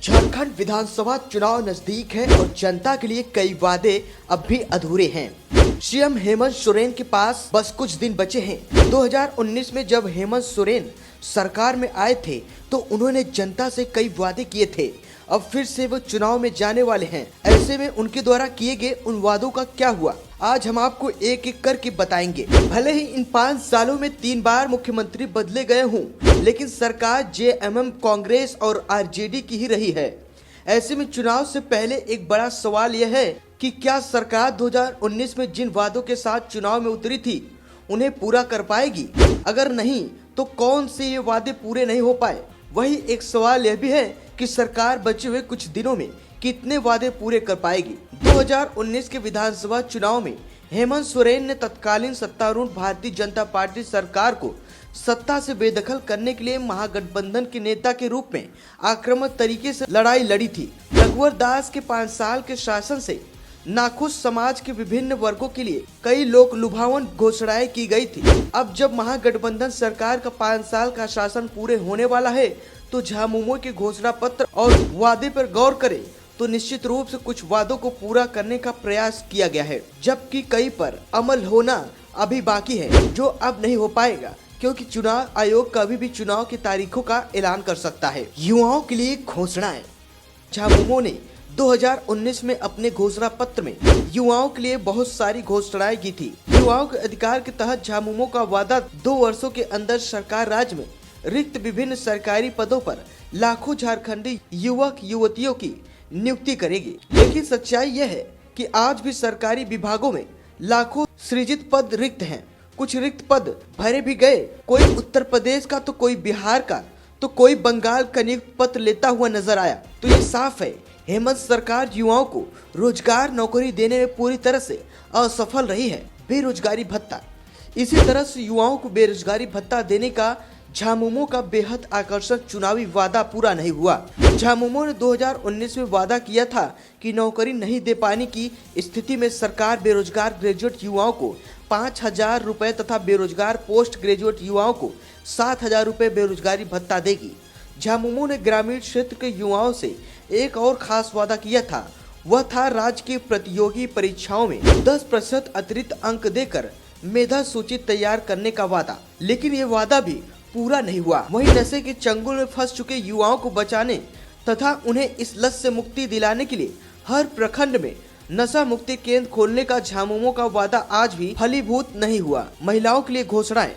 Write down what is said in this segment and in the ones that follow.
झारखंड विधानसभा चुनाव नजदीक है और जनता के लिए कई वादे अब भी अधूरे हैं। सीएम हेमंत सोरेन के पास बस कुछ दिन बचे हैं। 2019 में जब हेमंत सोरेन सरकार में आए थे तो उन्होंने जनता से कई वादे किए थे। अब फिर से वो चुनाव में जाने वाले हैं। ऐसे में उनके द्वारा किए गए उन वादों का क्या हुआ, आज हम आपको एक एक करके बताएंगे। भले ही इन 5 सालों में 3 बार मुख्यमंत्री बदले गए हों, लेकिन सरकार जेएमएम, कांग्रेस और आरजेडी की ही रही है। ऐसे में चुनाव से पहले एक बड़ा सवाल यह है कि क्या सरकार 2019 में जिन वादों के साथ चुनाव में उतरी थी उन्हें पूरा कर पाएगी। अगर नहीं तो कौन से ये वादे पूरे नहीं हो पाए। वही एक सवाल यह भी है कि सरकार बचे हुए कुछ दिनों में कितने वादे पूरे कर पाएगी। 2019 के विधानसभा चुनाव में हेमंत सोरेन ने तत्कालीन सत्तारूढ़ भारतीय जनता पार्टी सरकार को सत्ता से बेदखल करने के लिए महागठबंधन के नेता के रूप में आक्रामक तरीके से लड़ाई लड़ी थी। रघुवर दास के 5 साल के शासन से नाखुश समाज के विभिन्न वर्गों के लिए कई लोक लुभावन घोषणाएं की गई थी। अब जब महागठबंधन सरकार का 5 साल का शासन पूरे होने वाला है तो झामुमो के घोषणा पत्र और वादे पर गौर करें तो निश्चित रूप से कुछ वादों को पूरा करने का प्रयास किया गया है, जबकि कई पर अमल होना अभी बाकी है जो अब नहीं हो पाएगा, क्योंकि चुनाव आयोग कभी भी चुनाव की तारीखों का ऐलान कर सकता है। युवाओं के लिए घोषणाएं। झामुमो ने 2019 में अपने घोषणा पत्र में युवाओं के लिए बहुत सारी घोषणाएं की थी। युवाओं के अधिकार के तहत झामुमो का वादा 2 वर्षों के अंदर सरकार राज्य में रिक्त विभिन्न सरकारी पदों पर लाखों झारखंडी युवक युवतियों की नियुक्ति करेगी। लेकिन सच्चाई यह है कि आज भी सरकारी विभागों में लाखों सृजित पद रिक्त हैं। कुछ रिक्त पद भरे भी गए, कोई उत्तर प्रदेश का तो कोई बिहार का तो कोई बंगाल का नियुक्त पत्र लेता हुआ नजर आया। तो ये साफ है हेमंत सरकार युवाओं को रोजगार नौकरी देने में पूरी तरह से असफल रही है। बेरोजगारी भत्ता। इसी तरह से युवाओं को बेरोजगारी भत्ता देने का झामुमो का बेहद आकर्षक चुनावी वादा पूरा नहीं हुआ। झामुमो ने 2019 में वादा किया था कि नौकरी नहीं दे पाने की स्थिति में सरकार बेरोजगार ग्रेजुएट युवाओं को 5,000 रुपए तथा बेरोजगार पोस्ट ग्रेजुएट युवाओं को 7,000 रुपए बेरोजगारी भत्ता देगी। झामुमो ने ग्रामीण क्षेत्र के युवाओं से एक और खास वादा किया था, वह था राज्य की प्रतियोगी परीक्षाओं में 10% अतिरिक्त अंक देकर मेधा सूची तैयार करने का वादा। लेकिन ये वादा भी पूरा नहीं हुआ। वहीं नशे के चंगुल में फंस चुके युवाओं को बचाने तथा उन्हें इस लत से मुक्ति दिलाने के लिए हर प्रखंड में नशा मुक्ति केंद्र खोलने का झामुमो का वादा आज भी फलीभूत नहीं हुआ। महिलाओं के लिए घोषणाएं।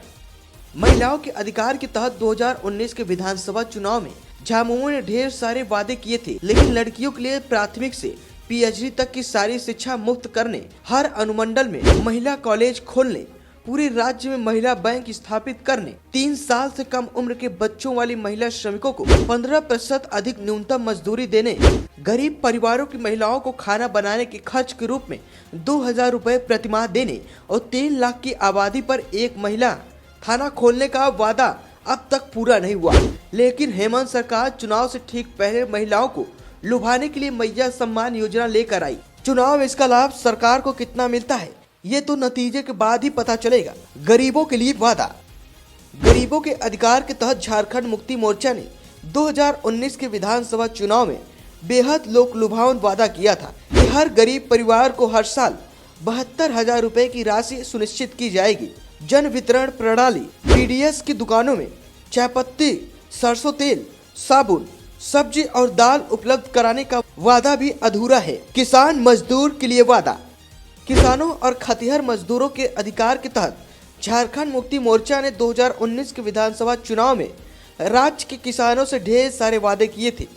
महिलाओं के अधिकार के तहत 2019 के विधानसभा चुनाव में झामुमो ने ढेर सारे वादे किए थे, लेकिन लड़कियों के लिए प्राथमिक से पीएचडी तक की सारी शिक्षा मुफ्त करने, हर अनुमंडल में महिला कॉलेज खोलने, पूरे राज्य में महिला बैंक स्थापित करने, 3 साल से कम उम्र के बच्चों वाली महिला श्रमिकों को 15% अधिक न्यूनतम मजदूरी देने, गरीब परिवारों की महिलाओं को खाना बनाने के खर्च के रूप में 2,000 रुपए प्रतिमाह देने और 3 लाख की आबादी पर एक महिला थाना खोलने का वादा अब तक पूरा नहीं हुआ। लेकिन हेमंत सरकार चुनाव से ठीक पहले महिलाओं को लुभाने के लिए मैया सम्मान योजना लेकर आई। चुनाव में इसका लाभ सरकार को कितना मिलता है ये तो नतीजे के बाद ही पता चलेगा। गरीबों के लिए वादा। गरीबों के अधिकार के तहत झारखंड मुक्ति मोर्चा ने 2019 के विधानसभा चुनाव में बेहद लोक लुभावन वादा किया था कि हर गरीब परिवार को हर साल 72,000 रुपए की राशि सुनिश्चित की जाएगी। जन वितरण प्रणाली, पीडीएस की दुकानों में चाय पत्ती, सरसों तेल, साबुन, सब्जी और दाल उपलब्ध कराने का वादा भी अधूरा है। किसान मजदूर के लिए वादा। किसानों और खतिहर मजदूरों के अधिकार के तहत झारखंड मुक्ति मोर्चा ने 2019 के विधानसभा चुनाव में राज्य के किसानों से ढेर सारे वादे किए थे।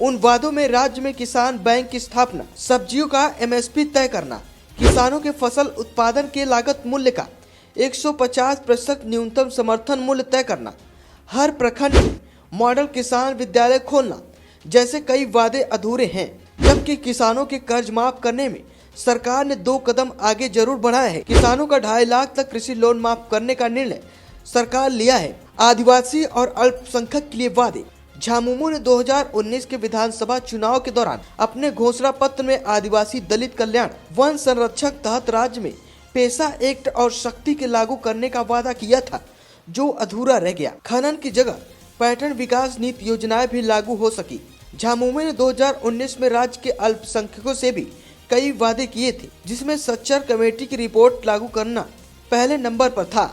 उन वादों में राज्य में किसान बैंक की स्थापना, सब्जियों का एमएसपी तय करना, किसानों के फसल उत्पादन के लागत मूल्य का 150% न्यूनतम समर्थन मूल्य तय करना, हर प्रखंड में मॉडल किसान विद्यालय खोलना जैसे कई वादे अधूरे हैं। जबकि किसानों के कर्ज माफ करने में सरकार ने 2 कदम आगे जरूर बढ़ाया है। किसानों का 2.5 लाख तक कृषि लोन माफ करने का निर्णय सरकार लिया है। आदिवासी और अल्पसंख्यक के लिए वादे। झामुमो ने 2019 के विधानसभा चुनाव के दौरान अपने घोषणा पत्र में आदिवासी दलित कल्याण, वन संरक्षक तहत राज्य में पेशा एक्ट और शक्ति के लागू करने का वादा किया था, जो अधूरा रह गया। खनन की जगह पर्यटन विकास नीति योजनाएं भी लागू हो सकी। झामुमो ने 2019 में राज्य के अल्पसंख्यकों से भी कई वादे किए थे, जिसमें सच्चर कमेटी की रिपोर्ट लागू करना पहले नंबर पर था।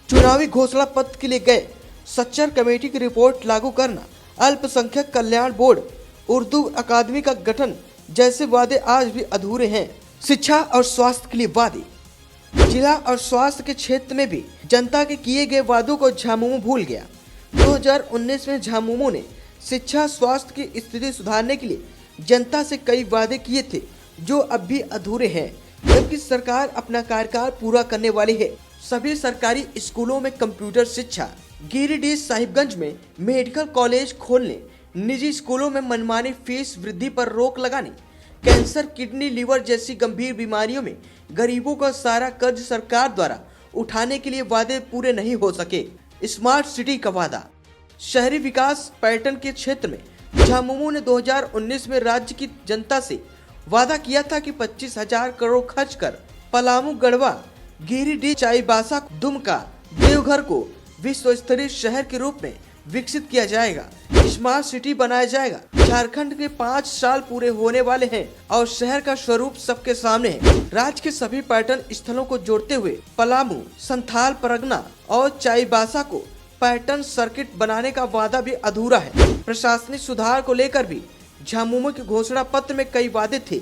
चुनावी घोषणा पत्र के लिए गए सच्चर कमेटी की रिपोर्ट लागू करना, अल्पसंख्यक कल्याण बोर्ड, उर्दू अकादमी का गठन जैसे वादे आज भी अधूरे हैं। शिक्षा और स्वास्थ्य के लिए वादे। जिला और स्वास्थ्य के क्षेत्र में भी जनता के किए गए वादों को झामुमो भूल गया। 2019 में झामुमो ने शिक्षा स्वास्थ्य की स्थिति सुधारने के लिए जनता से कई वादे किए थे, जो अब भी अधूरे हैं, जबकि सरकार अपना कार्यकाल पूरा करने वाली है। सभी सरकारी स्कूलों में कंप्यूटर शिक्षा, गिरिडीह साहिबगंज में मेडिकल कॉलेज खोलने, निजी स्कूलों में मनमानी फीस वृद्धि पर रोक लगाने, कैंसर, किडनी, लीवर जैसी गंभीर बीमारियों में गरीबों का सारा कर्ज सरकार द्वारा उठाने के लिए वादे पूरे नहीं हो सके। स्मार्ट सिटी का वादा। शहरी विकास पर्यटन के क्षेत्र में झामुमो ने 2019 में राज्य की जनता से वादा किया था कि 25,000 करोड़ खर्च कर पलामू, गढ़वा, गिरिडीह, चाईबासा, दुमका, देवघर को विश्व स्तरीय शहर के रूप में विकसित किया जाएगा। स्मार्ट सिटी बनाया जाएगा। झारखंड के 5 साल पूरे होने वाले हैं और शहर का स्वरूप सबके सामने है। राज्य के सभी पर्यटन स्थलों को जोड़ते हुए पलामू, संथाल परगना और चाईबासा को पर्यटन सर्किट बनाने का वादा भी अधूरा है। प्रशासनिक सुधार को लेकर भी झामुमो के घोषणा पत्र में कई वादे थे।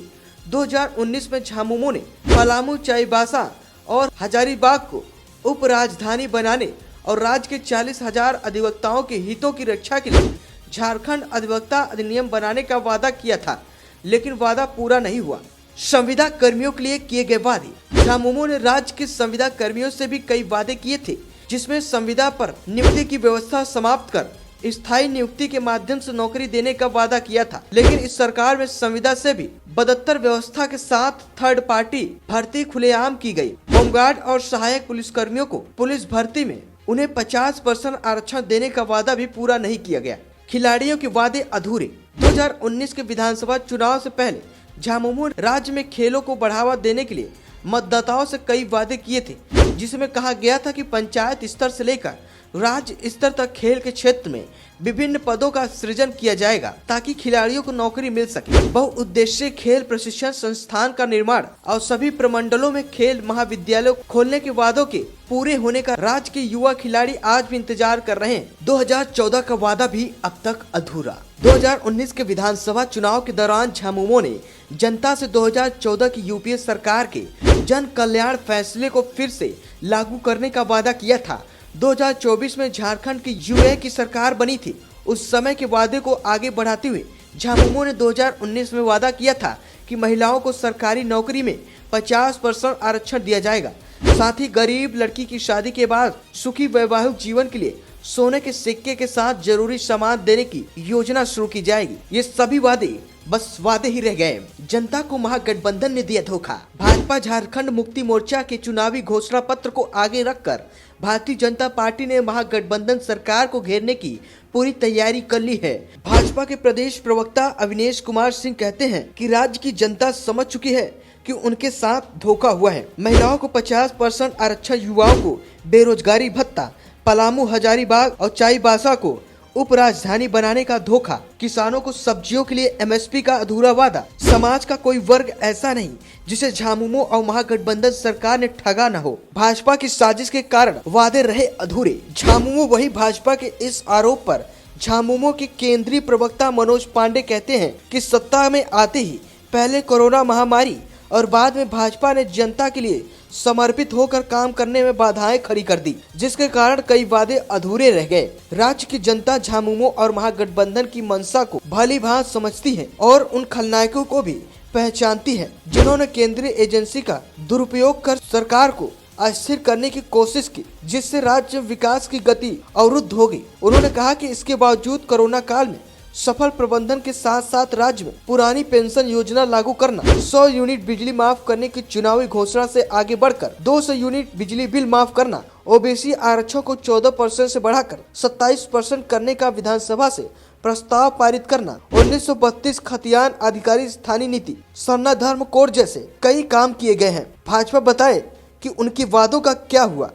2019 में झामुमो ने पलामू, चाईबासा और हजारीबाग को उप राजधानी बनाने और राज्य के 40,000 अधिवक्ताओं के हितों की रक्षा के लिए झारखंड अधिवक्ता अधिनियम बनाने का वादा किया था, लेकिन वादा पूरा नहीं हुआ। संविदा कर्मियों के लिए किए गए वादे। झामुमो ने राज्य के संविदा कर्मियों से भी कई वादे किए थे, जिसमें संविदा पर नियुक्ति की व्यवस्था समाप्त कर स्थायी नियुक्ति के माध्यम से नौकरी देने का वादा किया था, लेकिन इस सरकार में संविदा से भी बदतर व्यवस्था के साथ थर्ड पार्टी भर्ती खुलेआम की गई। होमगार्ड और सहायक पुलिसकर्मियों को पुलिस भर्ती में उन्हें 50% आरक्षण देने का वादा भी पूरा नहीं किया गया। खिलाड़ियों के वादे अधूरे। 2019 के विधानसभा चुनाव से पहले झामुमो ने राज्य में खेलों को बढ़ावा देने के लिए मतदाताओं से कई वादे किए थे, जिसमें कहा गया था कि पंचायत स्तर से लेकर राज्य स्तर तक खेल के क्षेत्र में विभिन्न पदों का सृजन किया जाएगा, ताकि खिलाड़ियों को नौकरी मिल सके। बहुउद्देशीय खेल प्रशिक्षण संस्थान का निर्माण और सभी प्रमंडलों में खेल महाविद्यालय खोलने के वादों के पूरे होने का राज्य के युवा खिलाड़ी आज भी इंतजार कर रहे हैं। 2014 का वादा भी अब तक अधूरा। 2019 के विधानसभा चुनाव के दौरान झामुमो ने जनता से 2014 की यूपीए सरकार के जन कल्याण फैसले को फिर से लागू करने का वादा किया था। 2024 में झारखंड की यूए की सरकार बनी थी। उस समय के वादे को आगे बढ़ाते हुए झामुमो ने 2019 में वादा किया था कि महिलाओं को सरकारी नौकरी में 50% आरक्षण दिया जाएगा। साथ ही गरीब लड़की की शादी के बाद सुखी वैवाहिक जीवन के लिए सोने के सिक्के के साथ जरूरी सामान देने की योजना शुरू की जाएगी। ये सभी वादे बस वादे ही रह गए। जनता को महागठबंधन ने दिया धोखा। भाजपा झारखंड मुक्ति मोर्चा के चुनावी घोषणा पत्र को आगे रखकर भारतीय जनता पार्टी ने महागठबंधन सरकार को घेरने की पूरी तैयारी कर ली है। भाजपा के प्रदेश प्रवक्ता अविनेश कुमार सिंह कहते हैं कि राज्य की जनता समझ चुकी है कि उनके साथ धोखा हुआ है। महिलाओं को 50% आरक्षण, युवाओं को बेरोजगारी भत्ता, पलामू, हजारीबाग और चाईबासा को उप राजधानी बनाने का धोखा, किसानों को सब्जियों के लिए एमएसपी का अधूरा वादा। समाज का कोई वर्ग ऐसा नहीं जिसे झामुमो और महागठबंधन सरकार ने ठगा न हो। भाजपा की साजिश के कारण वादे रहे अधूरे। झामुमो। वही भाजपा के इस आरोप पर झामुमो के केंद्रीय प्रवक्ता मनोज पांडे कहते हैं कि सत्ता में आते ही पहले कोरोना महामारी और बाद में भाजपा ने जनता के लिए समर्पित होकर काम करने में बाधाएं खड़ी कर दी, जिसके कारण कई वादे अधूरे रह गए। राज्य की जनता झामुमो और महागठबंधन की मंशा को भली भांति समझती है और उन खलनायकों को भी पहचानती है, जिन्होंने केंद्रीय एजेंसी का दुरुपयोग कर सरकार को अस्थिर करने की कोशिश की, जिससे राज्य विकास की गति अवरुद्ध हो गई। उन्होंने कहा कि इसके बावजूद कोरोना काल में सफल प्रबंधन के साथ साथ राज्य में पुरानी पेंशन योजना लागू करना, 100 यूनिट बिजली माफ करने की चुनावी घोषणा से आगे बढ़कर 200 यूनिट बिजली बिल माफ करना, ओबीसी आरक्षण को 14% से बढ़ाकर 27% करने का विधानसभा से प्रस्ताव पारित करना, 1932 खतियान अधिकारी स्थानीय नीति, सरना धर्म कोड जैसे कई काम किए गए हैं। भाजपा बताए कि उनके वादों का क्या हुआ।